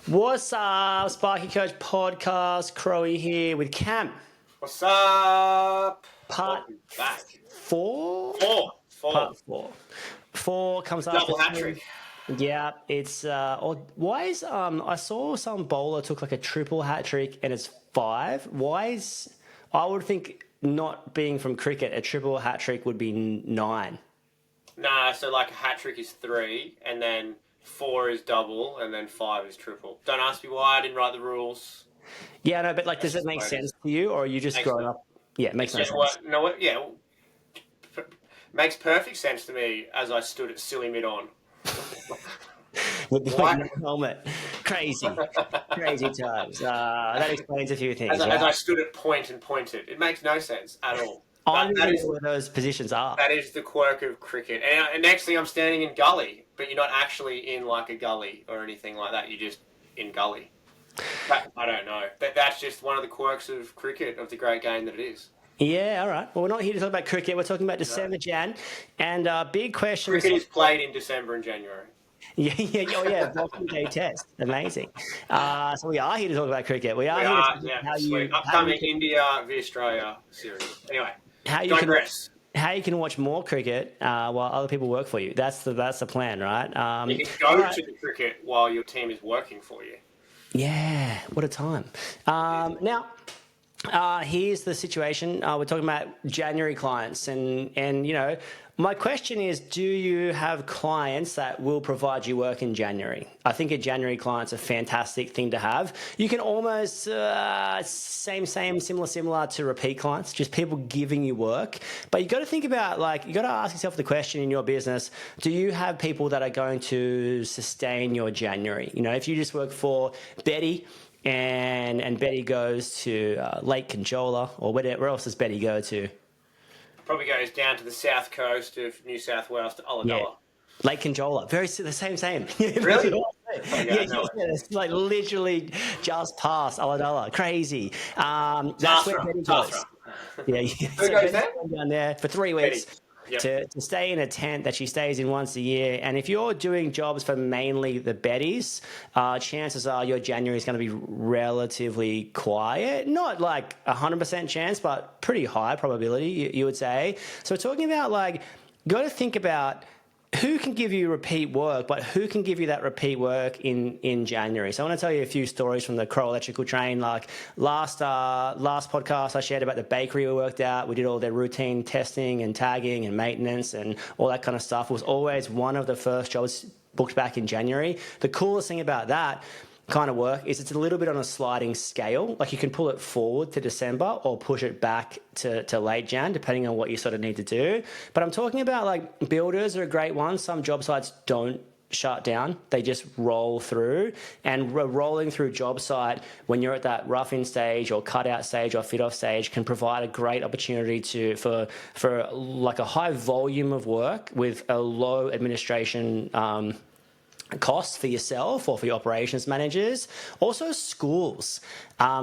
What's up, Sparky Coach Podcast? Crowie here with Cam. What's up? Part Welcome back. four? Four. Part four. Four comes after Double hat trick. Yeah, it's why is I saw some bowler took like a triple hat trick and it's 5. Why is I would think not being from cricket a triple hat trick would be 9. Nah, so like a hat trick is 3, and then 4 is double, and then 5 is triple. Don't ask me why, I didn't write the rules. Yeah, no, but like, does it make sense to you, or are you just growing up? Yeah, it makes no sense. Makes perfect sense to me as I stood at silly mid-on. With the helmet. Crazy times. That explains a few things. As I stood at point and pointed. It makes no sense at all. I don't know where those positions are. That is the quirk of cricket. And next thing I'm standing in gully, but you're not actually in like a gully or anything like that. You're just in gully. I don't know. That's just one of the quirks of cricket, of the great game that it is. Yeah, all right. Well, we're not here to talk about cricket. We're talking about December, Jan. And big question. Cricket is played in December and January. Yeah, Boxing Day test. Amazing. So we are here to talk about cricket. We are here to talk about how you... Upcoming India v Australia series. Anyway, how you can watch more cricket while other people work for you. That's the plan, right? You can go to the cricket while your team is working for you. Yeah, what a time. Now, here's the situation. We're talking about January clients, and you know, my question is, do you have clients that will provide you work in January? I think a January client's a fantastic thing to have. You can almost similar to repeat clients, just people giving you work. But you got to think about, like, you got to ask yourself the question in your business: do you have people that are going to sustain your January? You know, if you just work for Betty. And Betty goes to Lake Conjola, or where else does Betty go to? Probably goes down to the south coast of New South Wales to Ulladulla. Yeah. Lake Conjola, the same. Really? It's like literally just past Ulladulla. Crazy. That's where Betty goes. Yeah. Who goes there? Down there for 3 weeks. Betty. Yep. To stay in a tent that she stays in once a year. And if you're doing jobs for mainly the Bettys, chances are your January is going to be relatively quiet. Not like 100% chance, but pretty high probability, you would say. So we're talking about, like, you got to think about who can give you repeat work, but who can give you that repeat work in January? So I want to tell you a few stories from the Crow electrical train. Like last podcast, I shared about the bakery we worked out. We did all their routine testing and tagging and maintenance and all that kind of stuff. It was always one of the first jobs booked back in January. The coolest thing about that kind of work is it's a little bit on a sliding scale. Like, you can pull it forward to December or push it back to late Jan, depending on what you sort of need to do. But I'm talking about, like, builders are a great one. Some job sites don't shut down. They just roll through, and rolling through job site when you're at that rough-in stage or cut-out stage or fit-off stage can provide a great opportunity for like a high volume of work with a low administration costs for yourself or for your operations managers. Also schools.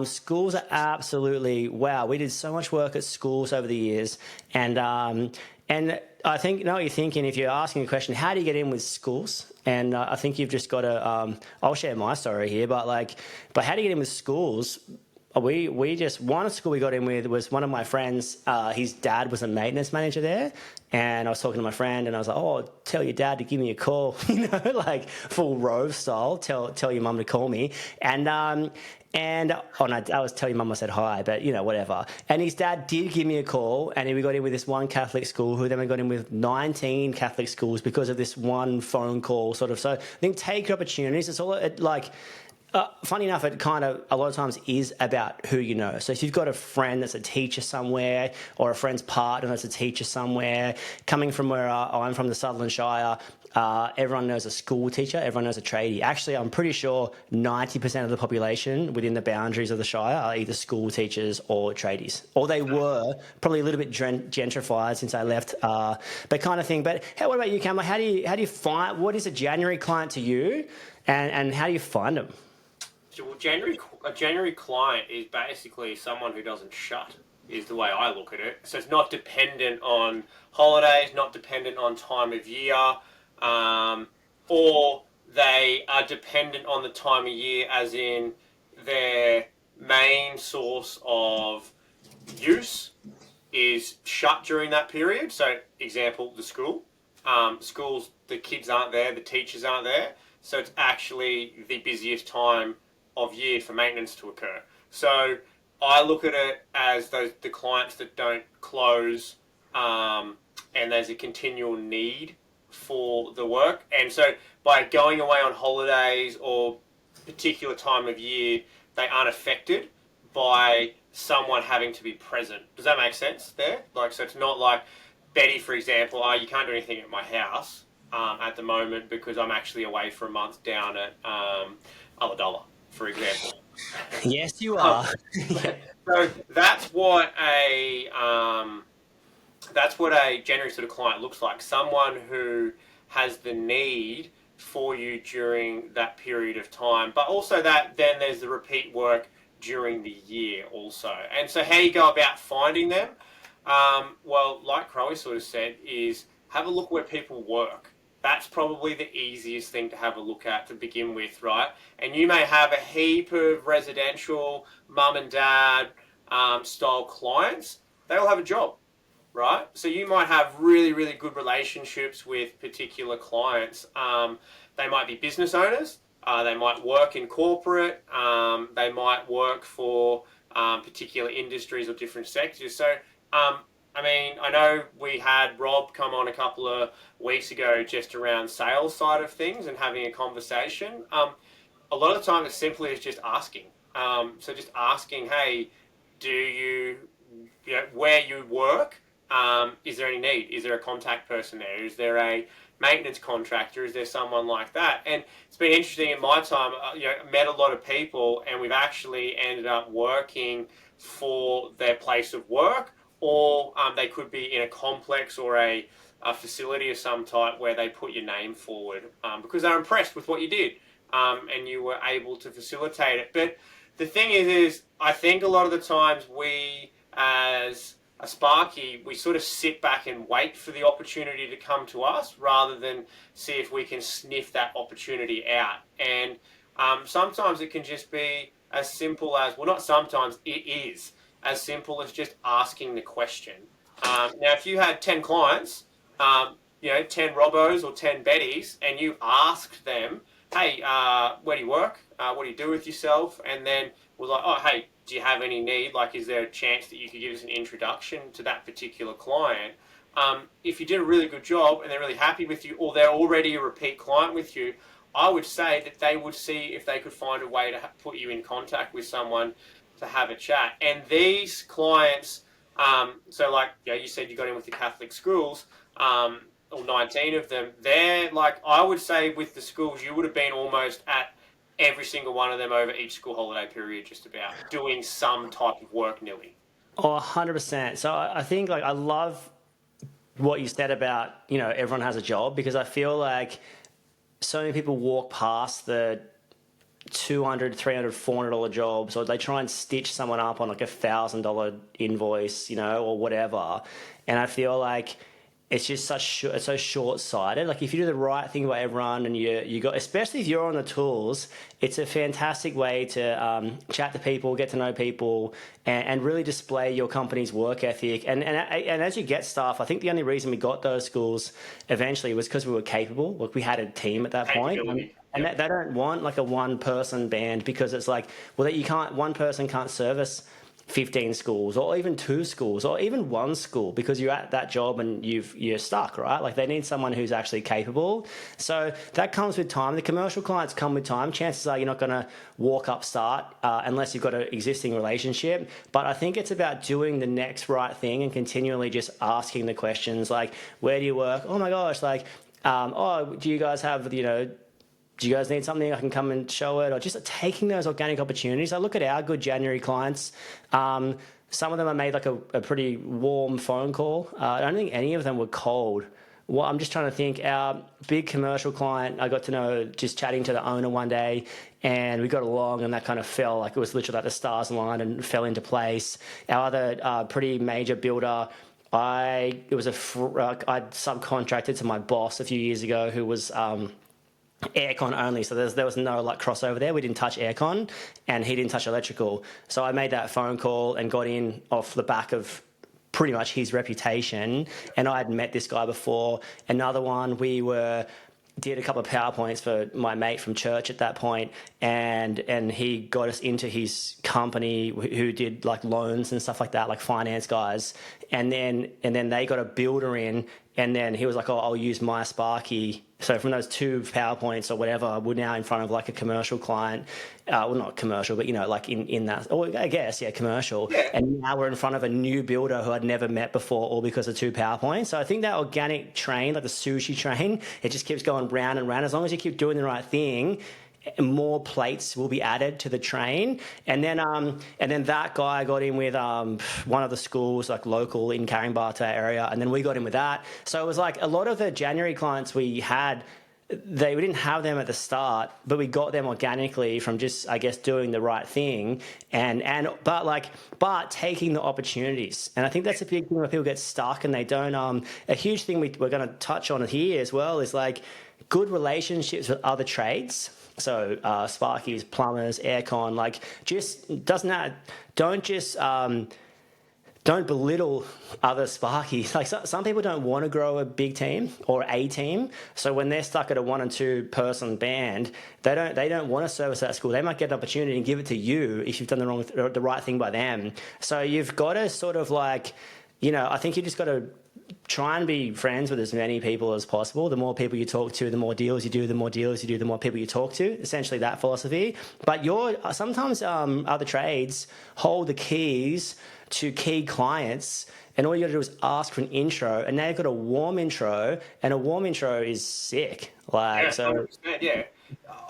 Schools are absolutely, wow, we did so much work at schools over the years. And I think, you know what you're thinking if you're asking a question, how do you get in with schools? And I think you've just got to, I'll share my story here, but how do you get in with schools? We just, one school we got in with was one of my friends, his dad was a maintenance manager there, and I was talking to my friend and I was like, oh, tell your dad to give me a call, you know, like full Rove style, tell your mum to call me. And no, I was telling your mum I said hi, but you know, whatever. And his dad did give me a call, and we got in with this one Catholic school, who then we got in with 19 Catholic schools because of this one phone call sort of. So I think take opportunities. It's all like, funny enough, it kind of a lot of times is about who you know. So if you've got a friend that's a teacher somewhere, or a friend's partner that's a teacher somewhere, coming from where I'm from, the Sutherland Shire, everyone knows a school teacher, everyone knows a tradie. Actually, I'm pretty sure 90% of the population within the boundaries of the Shire are either school teachers or tradies. Or they were, probably a little bit gentrified since I left, that kind of thing. But what about you, Cam? How do you find, what is a January client to you, and how do you find them? Well, a January client is basically someone who doesn't shut, is the way I look at it. So it's not dependent on holidays, not dependent on time of year, or they are dependent on the time of year, as in their main source of use is shut during that period. So, example, the school. Schools, the kids aren't there, the teachers aren't there. So it's actually the busiest time of year for maintenance to occur. So I look at it as the clients that don't close, and there's a continual need for the work. And so by going away on holidays or particular time of year, they aren't affected by someone having to be present. Does that make sense there? Like, so it's not like Betty, for example, you can't do anything at my house at the moment because I'm actually away for a month down at Ulladulla, for example. Yes, you are. So that's what a January sort of client looks like. Someone who has the need for you during that period of time, but also that then there's the repeat work during the year also. And so how you go about finding them? Well, like Crowie sort of said, is have a look where people work. That's probably the easiest thing to have a look at to begin with, right? And you may have a heap of residential mum and dad style clients. They all have a job, right? So you might have really, really good relationships with particular clients. They might be business owners. They might work in corporate. They might work for particular industries or different sectors. So, I mean, I know we had Rob come on a couple of weeks ago just around sales side of things and having a conversation. A lot of the time it's simply is just asking. So just asking, hey, do you know, where you work, is there any need? Is there a contact person there? Is there a maintenance contractor? Is there someone like that? And it's been interesting in my time, met a lot of people and we've actually ended up working for their place of work, or they could be in a complex or a facility of some type where they put your name forward because they're impressed with what you did and you were able to facilitate it. But the thing is I think a lot of the times we, as a Sparky, we sort of sit back and wait for the opportunity to come to us rather than see if we can sniff that opportunity out. And sometimes it can just be as simple as, well, not sometimes, it is as simple as just asking the question. Now, if you had 10 clients, 10 Robos or 10 Bettys, and you asked them, hey, where do you work? What do you do with yourself? And then was like, oh, hey, do you have any need? Like, is there a chance that you could give us an introduction to that particular client? If you did a really good job and they're really happy with you, or they're already a repeat client with you, I would say that they would see if they could find a way to put you in contact with someone to have a chat. And these clients, so like you said, you got in with the Catholic schools, or 19 of them. They're like, I would say with the schools, you would have been almost at every single one of them over each school holiday period, just about doing some type of work nearly. Oh, 100%. So I think I love what you said about, everyone has a job, because I feel like so many people walk past the $200, $300, $400 jobs, or they try and stitch someone up on $1,000 invoice, or whatever. And I feel like it's just it's so short-sighted. Like, if you do the right thing by everyone and you got, especially if you're on the tools, it's a fantastic way to chat to people, get to know people, and really display your company's work ethic. And as you get staff, I think the only reason we got those schools eventually was because we were capable. Like, we had a team at that point. And they don't want like a one-person band, because it's like, well, one person can't service 15 schools or even 2 schools or even 1 school, because you're at that job and you're stuck, right? Like, they need someone who's actually capable. So that comes with time. The commercial clients come with time. Chances are you're not going to walk up start unless you've got an existing relationship. But I think it's about doing the next right thing and continually just asking the questions like, where do you work? Oh my gosh, like, do you guys have, do you guys need something? I can come and show it. Or just taking those organic opportunities. I look at our good January clients. Some of them I made like a pretty warm phone call. I don't think any of them were cold. Well, I'm just trying to think. Our big commercial client, I got to know just chatting to the owner one day, and we got along, and that kind of fell, like it was literally like the stars aligned and fell into place. Our other pretty major builder, I'd subcontracted to my boss a few years ago, who was aircon only. So there was no like crossover there. We didn't touch aircon, and he didn't touch electrical. So I made that phone call and got in off the back of pretty much his reputation. And I had met this guy before. Another one, did a couple of PowerPoints for my mate from church at that point, and he got us into his company who did like loans and stuff like that, like finance guys. And then they got a builder in, and then he was like, "Oh, I'll use my Sparky." So from those 2 PowerPoints or whatever, we're now in front of like a commercial client. Well, not commercial, but like in that, or I guess, yeah, commercial. Yeah. And now we're in front of a new builder who I'd never met before, all because of 2 PowerPoints. So I think that organic train, like the sushi train, it just keeps going round and round. As long as you keep doing the right thing, more plates will be added to the train. And then that guy got in with one of the schools, like local in Caringbah area, and then we got in with that. So it was like a lot of the January clients we had, we didn't have them at the start, but we got them organically from just, I guess, doing the right thing but taking the opportunities. And I think that's a big thing where people get stuck and they don't. A huge thing we're going to touch on here as well is like good relationships with other trades. So Sparkies, plumbers, aircon, like don't belittle other Sparkies. Like some people don't want to grow a big team or a team. So when they're stuck at a 1 and 2 person band, they don't want to service that school. They might get an opportunity and give it to you if you've done the right thing by them. So you've got to sort of like, I think you just got to try and be friends with as many people as possible. The more people you talk to, the more deals you do, the more people you talk to. Essentially that philosophy. But sometimes other trades hold the keys to key clients, and all you got to do is ask for an intro, and now you've got a warm intro, and a warm intro is sick. Like, Yeah, so 100%, yeah.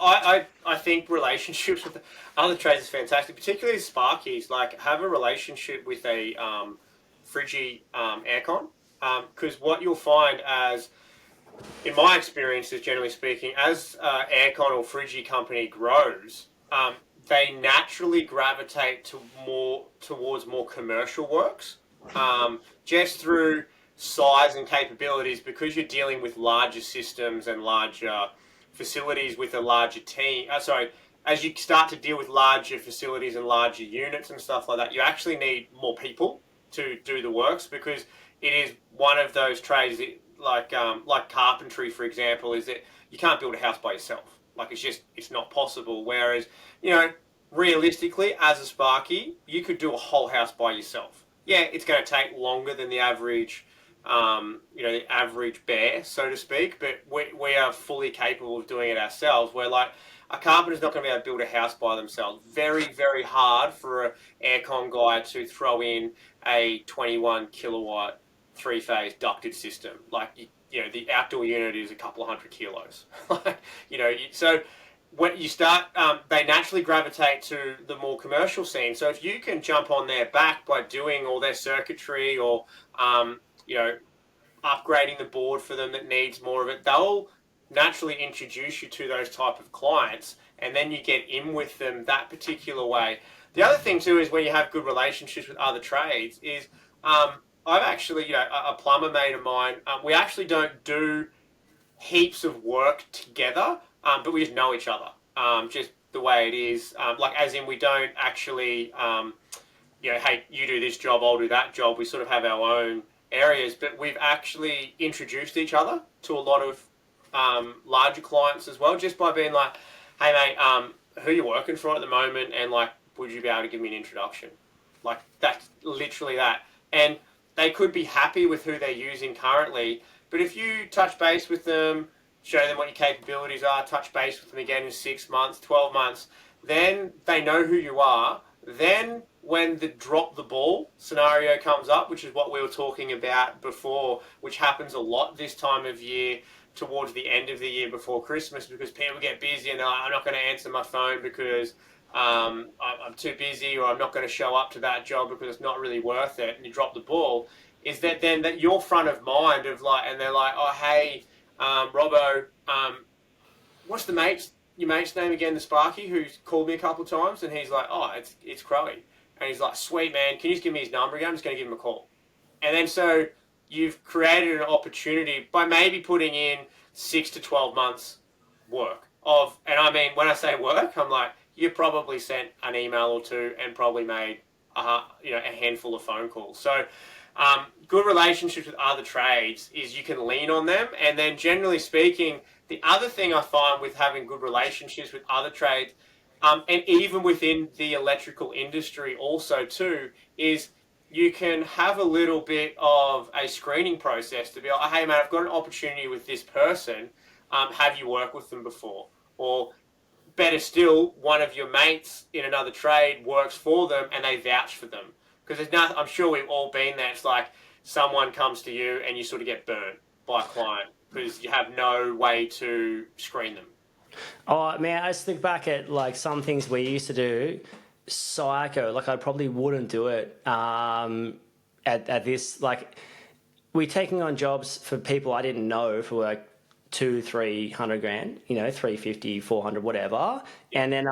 I think relationships with other trades is fantastic, particularly Sparkies. Like, have a relationship with a Friggy aircon, because what you'll find, as in my experiences, generally speaking, as aircon or Friggy company grows, they naturally gravitate towards more commercial works, just through size and capabilities, because you're dealing with larger systems and larger facilities with a larger team. As you start to deal with larger facilities and larger units and stuff like that, you actually need more people to do the works, because it is one of those trades like carpentry, for example, is that you can't build a house by yourself. Like, it's not possible. Whereas, realistically, as a Sparky, you could do a whole house by yourself. Yeah, it's going to take longer than the average, the average bear, so to speak, but we are fully capable of doing it ourselves. Where, like, a carpenter's not going to be able to build a house by themselves. Very, very hard for an aircon guy to throw in a 21 kilowatt 3-phase ducted system. Like, the outdoor unit is a couple of 100 kilos. So when you start, they naturally gravitate to the more commercial scene. So if you can jump on their back by doing all their circuitry or, upgrading the board for them that needs more of it, they'll naturally introduce you to those type of clients, and then you get in with them that particular way. The other thing too is when you have good relationships with other trades is, I've actually, a plumber mate of mine, we actually don't do heaps of work together, but we just know each other, just the way it is. Like, as in, we don't actually, hey, you do this job, I'll do that job. We sort of have our own areas, but we've actually introduced each other to a lot of larger clients as well, just by being like, hey mate, who are you working for at the moment, and like, would you be able to give me an introduction? Like, that's literally that. And they could be happy with who they're using currently, but if you touch base with them, show them what your capabilities are, touch base with them again in 6 months, 12 months, then they know who you are. Then when the drop the ball scenario comes up, which is what we were talking about before, which happens a lot this time of year, towards the end of the year before Christmas, because people get busy and they're like, I'm not going to answer my phone because I'm too busy, or I'm not going to show up to that job because it's not really worth it, and you drop the ball, is that then that you're front of mind of like, and they're like, oh, hey, Robbo, what's your mate's name again, the Sparky, who's called me a couple of times, and he's like, oh, it's Crowie. And he's like, sweet man, can you just give me his number again? I'm just going to give him a call. And then so you've created an opportunity by maybe putting in 6 to 12 months work and I mean, when I say work, I'm like, you probably sent an email or two and probably made a handful of phone calls. So good relationships with other trades is you can lean on them. And then generally speaking, the other thing I find with having good relationships with other trades, and even within the electrical industry also too, is you can have a little bit of a screening process to be like, hey man, I've got an opportunity with this person. Have you worked with them before? Or better still, one of your mates in another trade works for them and they vouch for them. Because there's nothing, I'm sure we've all been there. It's like someone comes to you and you sort of get burnt by a client because you have no way to screen them. Oh man, I just think back at like some things we used to do, psycho. Like I probably wouldn't do it at this. Like we're taking on jobs for people I didn't know for like 200-300 grand, 350, 400, whatever, and then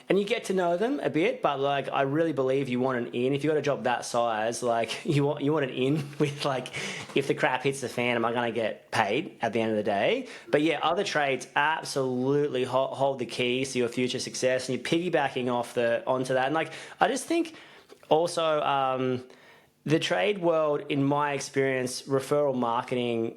and you get to know them a bit, but like I really believe you want an in. If you got a job that size, like you want an in with like, if the crap hits the fan, am I going to get paid at the end of the day? But yeah, other trades absolutely hold the keys to your future success, and you're piggybacking onto that. And like I just think also the trade world, in my experience, referral marketing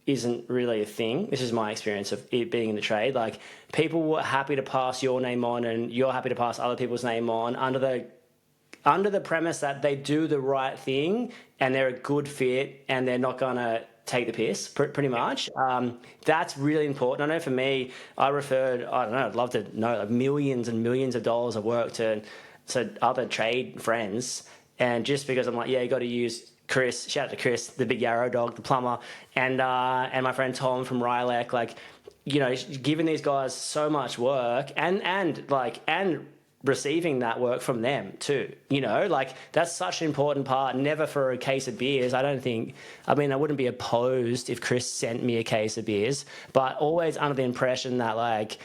isn't really a thing. This is my experience of it being in the trade. Like people were happy to pass your name on and you're happy to pass other people's name on under the premise that they do the right thing and they're a good fit and they're not going to take the piss, pretty much. That's really important. I know for me, I referred, I don't know, I'd love to know, like millions and millions of dollars of work to other trade friends. And just because I'm like, yeah, you got to use Chris, shout out to Chris, the big yarrow dog, the plumber, and my friend Tom from Rylec, like, giving these guys so much work and receiving that work from them too, like that's such an important part. Never for a case of beers. I wouldn't be opposed if Chris sent me a case of beers, but always under the impression that like,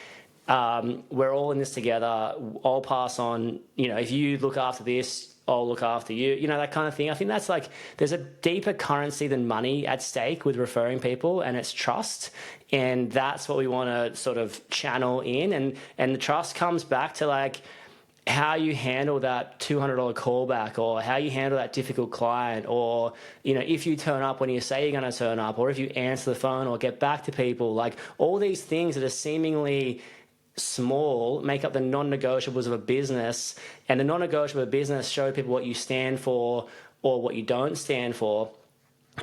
we're all in this together. I'll pass on, if you look after this, I'll look after you, that kind of thing. I think that's like, there's a deeper currency than money at stake with referring people, and it's trust. And that's what we want to sort of channel in. And the trust comes back to like how you handle that $200 callback, or how you handle that difficult client, or, if you turn up when you say you're going to turn up, or if you answer the phone or get back to people, like all these things that are seemingly small make up the non-negotiables of a business, and the non-negotiable of a business show people what you stand for or what you don't stand for.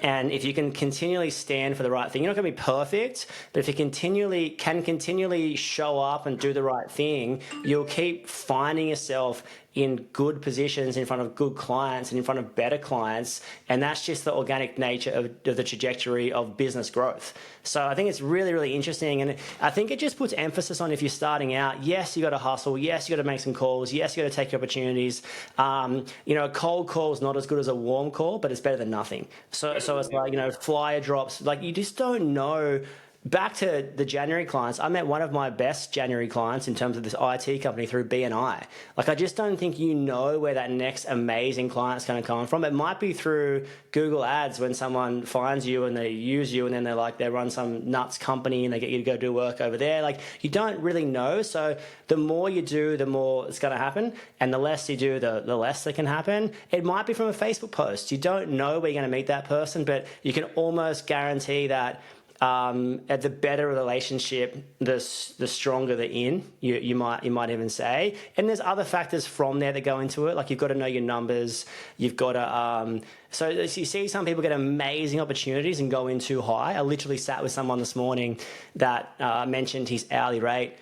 And if you can continually stand for the right thing, you're not going to be perfect, but if you continually show up and do the right thing, you'll keep finding yourself in good positions in front of good clients and in front of better clients. And that's just the organic nature of the trajectory of business growth. So I think it's really, really interesting. And I think it just puts emphasis on, if you're starting out, yes, you got to hustle. Yes, you got to make some calls. Yes, you got to take your opportunities. A cold call is not as good as a warm call, but it's better than nothing. So it's like, flyer drops, like you just don't know. Back to the January clients, I met one of my best January clients in terms of this IT company through BNI. Like, I just don't think where that next amazing client's going to come from. It might be through Google Ads when someone finds you and they use you, and then they run some nuts company and they get you to go do work over there. Like, you don't really know. So the more you do, the more it's going to happen. And the less you do, the less that can happen. It might be from a Facebook post. You don't know where you're going to meet that person, but you can almost guarantee that at the better relationship, the stronger the in, you might even say. And there's other factors from there that go into it. Like, you've got to know your numbers. You've got to so you see some people get amazing opportunities and go in too high. I literally sat with someone this morning that mentioned his hourly rate,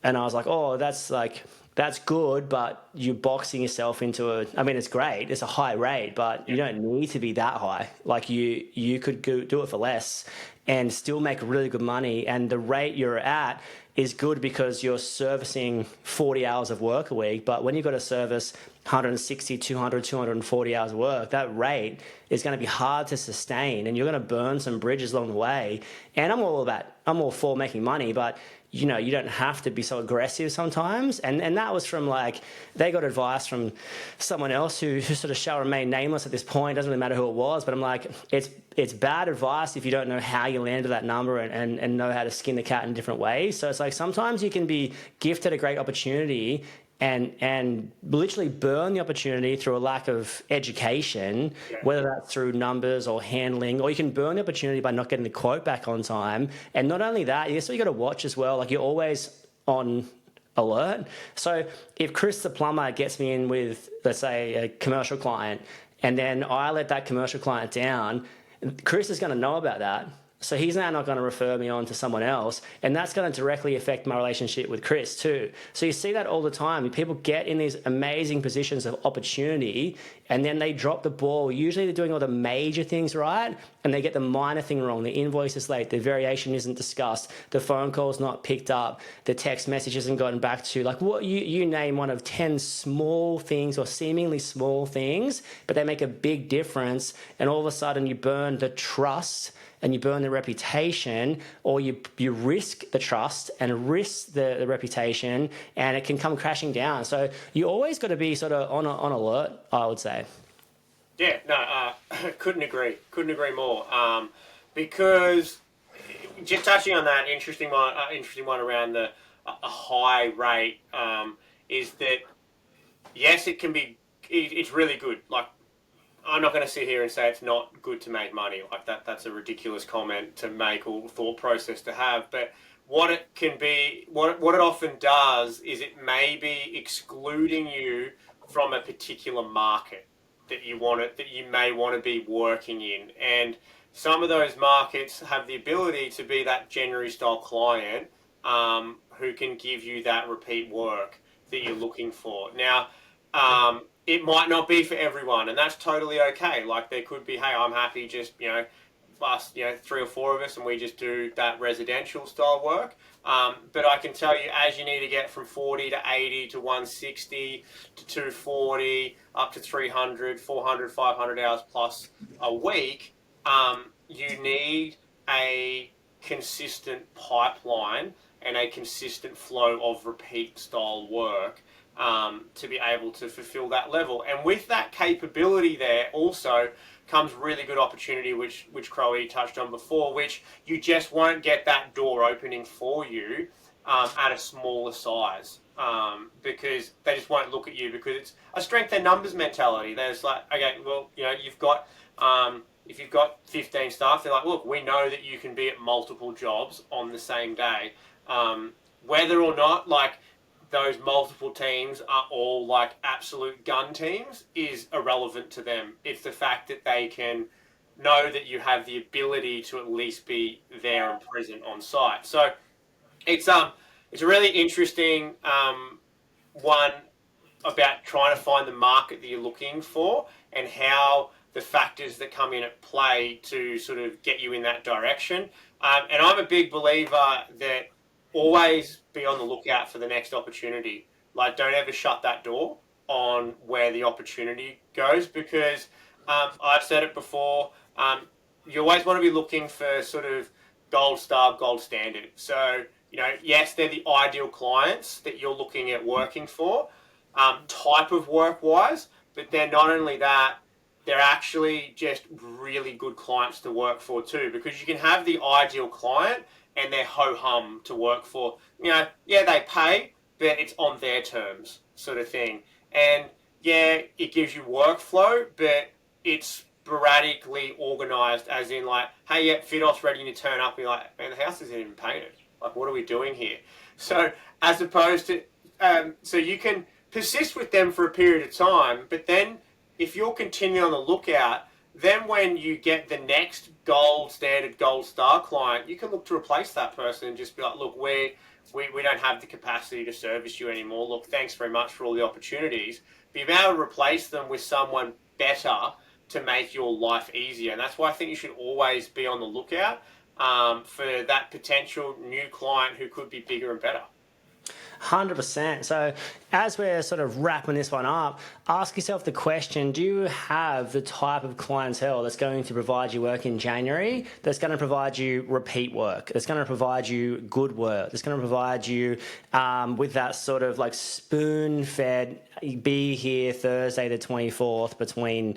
and I was like, oh, that's good, but you're boxing yourself into it's great. It's a high rate, but you don't need to be that high. Like, you could do it for less and still make really good money. And the rate you're at is good because you're servicing 40 hours of work a week. But when you've got to service 160, 200, 240 hours of work, that rate is going to be hard to sustain, and you're going to burn some bridges along the way. And I'm all for making money, but you don't have to be so aggressive sometimes. And that was from they got advice from someone else who sort of shall remain nameless at this point. Doesn't really matter who it was, but I'm like, it's bad advice if you don't know how you landed that number and know how to skin the cat in different ways. So it's like sometimes you can be gifted a great opportunity and literally burn the opportunity through a lack of education, whether that's through numbers or handling, or you can burn the opportunity by not getting the quote back on time. And not only that, you got to watch as well. Like, you're always on alert. So if Chris the plumber gets me in with, let's say, a commercial client, and then I let that commercial client down, Chris is going to know about that. So he's now not going to refer me on to someone else, and that's going to directly affect my relationship with Chris too. So you see that all the time. People get in these amazing positions of opportunity, and then they drop the ball. Usually they're doing all the major things right, and they get the minor thing wrong. The invoice is late, the variation isn't discussed, the phone call's not picked up, the text message isn't gotten back to. Like, what you name one of 10 small things or seemingly small things, but they make a big difference, and all of a sudden you burn the trust and you burn the reputation, or you risk the trust and risk the reputation, and it can come crashing down. So you always got to be sort of on alert, I would say. Yeah, no, couldn't agree more. Because just touching on that interesting one around a high rate is that yes, it can be. It's really good. Like, I'm not going to sit here and say it's not good to make money. Like, that's a ridiculous comment to make, or thought process to have. But what it can be, what it often does is it may be excluding you from a particular market that you may want to be working in. And some of those markets have the ability to be that January style client who can give you that repeat work that you're looking for. Now, it might not be for everyone, and that's totally okay. Like, there could be, hey, I'm happy just, us, 3 or 4 of us, and we just do that residential style work. But I can tell you, as you need to get from 40 to 80 to 160 to 240, up to 300, 400, 500 hours plus a week, you need a consistent pipeline and a consistent flow of repeat style work to be able to fulfill that level. And with that capability there also comes really good opportunity, which Crowie touched on before, which you just won't get that door opening for you at a smaller size because they just won't look at you, because it's a strength and numbers mentality. There's like, okay, well, you've got if you've got 15 staff, they're like, look, we know that you can be at multiple jobs on the same day. Whether or not, like, those multiple teams are all like absolute gun teams is irrelevant to them. It's the fact that they can know that you have the ability to at least be there and present on site. So it's a really interesting one about trying to find the market that you're looking for and how the factors that come in at play to sort of get you in that direction. And I'm a big believer that always be on the lookout for the next opportunity. Like, don't ever shut that door on where the opportunity goes, because I've said it before, you always want to be looking for sort of gold star, gold standard. So, yes, they're the ideal clients that you're looking at working for, type of work-wise, but then not only that, they're actually just really good clients to work for too, because you can have the ideal client and they're ho-hum to work for. Yeah, they pay, but it's on their terms, sort of thing. And yeah, it gives you workflow, but it's sporadically organised, as in like, hey, yeah, FIDOS ready to turn up, and you're like, man, the house isn't even painted. Like, what are we doing here? So as opposed to, so you can persist with them for a period of time, but then if you're continuing on the lookout, then when you get the next gold standard, gold star client, you can look to replace that person and just be like, look, we don't have the capacity to service you anymore. Look, thanks very much for all the opportunities. Be able to replace them with someone better to make your life easier. And that's why I think you should always be on the lookout for that potential new client who could be bigger and better. 100%. So as we're sort of wrapping this one up, ask yourself the question, do you have the type of clientele that's going to provide you work in January, that's going to provide you repeat work, that's going to provide you good work, that's going to provide you with that sort of like spoon-fed, be here Thursday the 24th between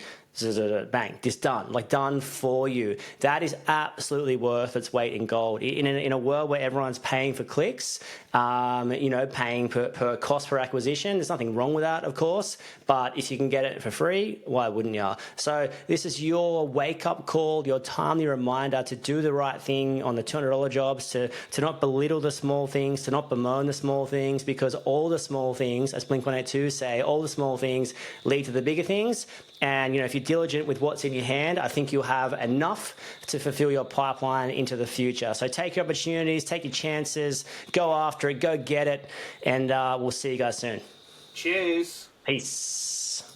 bang, this done, like done for you. That is absolutely worth its weight in gold. In a world where everyone's paying for clicks, paying per cost per acquisition, there's nothing wrong with that, of course, but if you can get it for free, why wouldn't you? So this is your wake-up call, your timely reminder to do the right thing on the $200 jobs, to not belittle the small things, to not bemoan the small things, because all the small things, as Blink-182 say, all the small things lead to the bigger things. And, if you're diligent with what's in your hand, I think you'll have enough to fulfill your pipeline into the future. So take your opportunities, take your chances, go after it, go get it, and we'll see you guys soon. Cheers. Peace.